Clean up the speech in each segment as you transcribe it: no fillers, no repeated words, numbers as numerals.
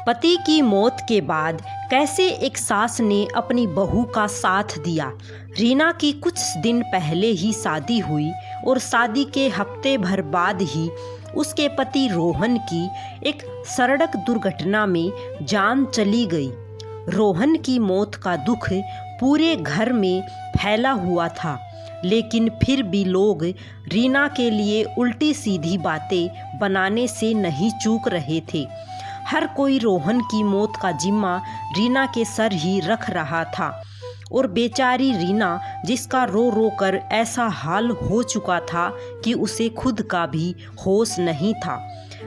पति की मौत के बाद कैसे एक सास ने अपनी बहू का साथ दिया। रीना की कुछ दिन पहले ही शादी हुई और शादी के हफ्ते भर बाद ही उसके पति रोहन की एक सड़क दुर्घटना में जान चली गई। रोहन की मौत का दुख पूरे घर में फैला हुआ था, लेकिन फिर भी लोग रीना के लिए उल्टी सीधी बातें बनाने से नहीं चूक रहे थे। हर कोई रोहन की मौत का जिम्मा रीना के सर ही रख रहा था और बेचारी रीना, जिसका रो रो कर ऐसा हाल हो चुका था कि उसे खुद का भी होश नहीं था।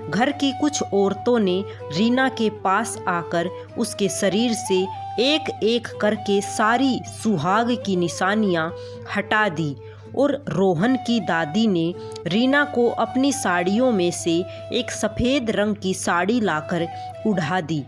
घर की कुछ औरतों ने रीना के पास आकर उसके शरीर से एक एक करके सारी सुहाग की निशानियां हटा दी और रोहन की दादी ने रीना को अपनी साड़ियों में से एक सफ़ेद रंग की साड़ी लाकर उड़ा दी।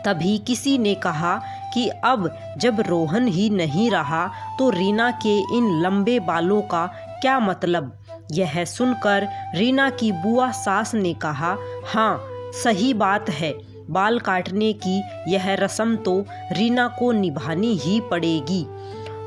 तभी किसी ने कहा कि अब जब रोहन ही नहीं रहा तो रीना के इन लंबे बालों का क्या मतलब। यह सुनकर रीना की बुआ सास ने कहा, हाँ सही बात है, बाल काटने की यह रस्म तो रीना को निभानी ही पड़ेगी।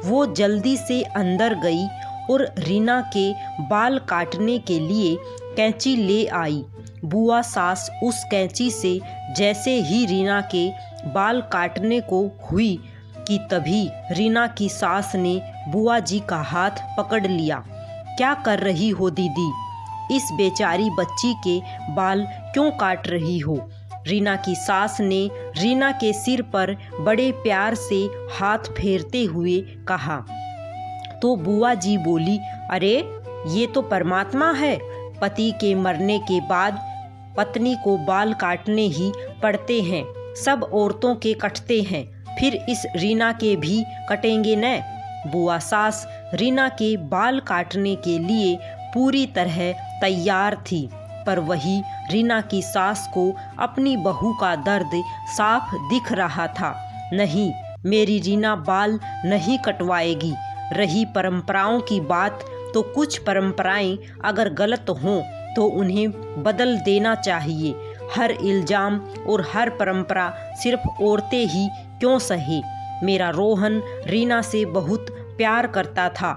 वो जल्दी से अंदर गई और रीना के बाल काटने के लिए कैंची ले आई। बुआ सास उस कैंची से जैसे ही रीना के बाल काटने को हुई कि तभी रीना की सास ने बुआ जी का हाथ पकड़ लिया। क्या कर रही हो दीदी? इस बेचारी बच्ची के बाल क्यों काट रही हो? रीना की सास ने रीना के सिर पर बड़े प्यार से हाथ फेरते हुए कहा। तो बुआ जी बोली, अरे ये तो परमात्मा है, पति के मरने के बाद पत्नी को बाल काटने ही पड़ते हैं। सब औरतों के कटते हैं, फिर इस रीना के भी कटेंगे न। बुआ सास रीना के बाल काटने के लिए पूरी तरह तैयार थी, पर वही रीना की सास को अपनी बहू का दर्द साफ दिख रहा था। नहीं, मेरी रीना बाल नहीं कटवाएगी। रही परंपराओं की बात, तो कुछ परंपराएं अगर गलत हों तो उन्हें बदल देना चाहिए। हर इल्ज़ाम और हर परंपरा सिर्फ औरतें ही क्यों सहे। मेरा रोहन रीना से बहुत प्यार करता था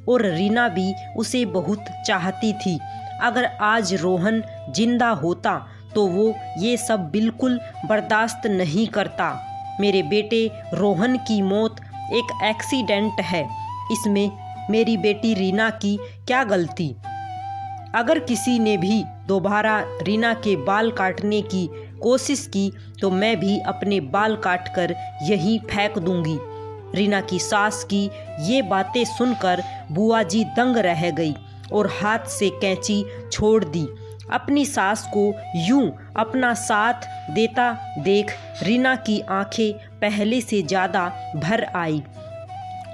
और रीना भी उसे बहुत चाहती थी। अगर आज रोहन जिंदा होता तो वो ये सब बिल्कुल बर्दाश्त नहीं करता। मेरे बेटे रोहन की मौत एक एक्सीडेंट है, इसमें मेरी बेटी रीना की क्या गलती। अगर किसी ने भी दोबारा रीना के बाल काटने की कोशिश की तो मैं भी अपने बाल काटकर यहीं फेंक दूंगी। रीना की सास की ये बातें सुनकर बुआ जी दंग रह गई और हाथ से कैंची छोड़ दी। अपनी सास को यूं अपना साथ देता देख रीना की आंखें पहले से ज़्यादा भर आई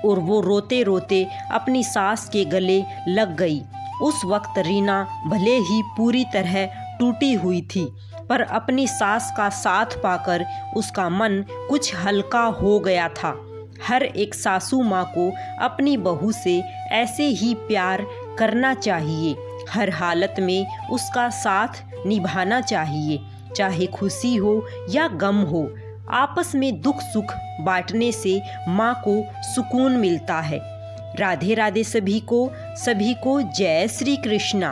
और वो रोते रोते अपनी सास के गले लग गई। उस वक्त रीना भले ही पूरी तरह टूटी हुई थी, पर अपनी सास का साथ पाकर उसका मन कुछ हल्का हो गया था। हर एक सासू माँ को अपनी बहू से ऐसे ही प्यार करना चाहिए। हर हालत में उसका साथ निभाना चाहिए, चाहे खुशी हो या गम हो। आपस में दुख सुख बांटने से माँ को सुकून मिलता है। राधे राधे सभी को जय श्री कृष्णा।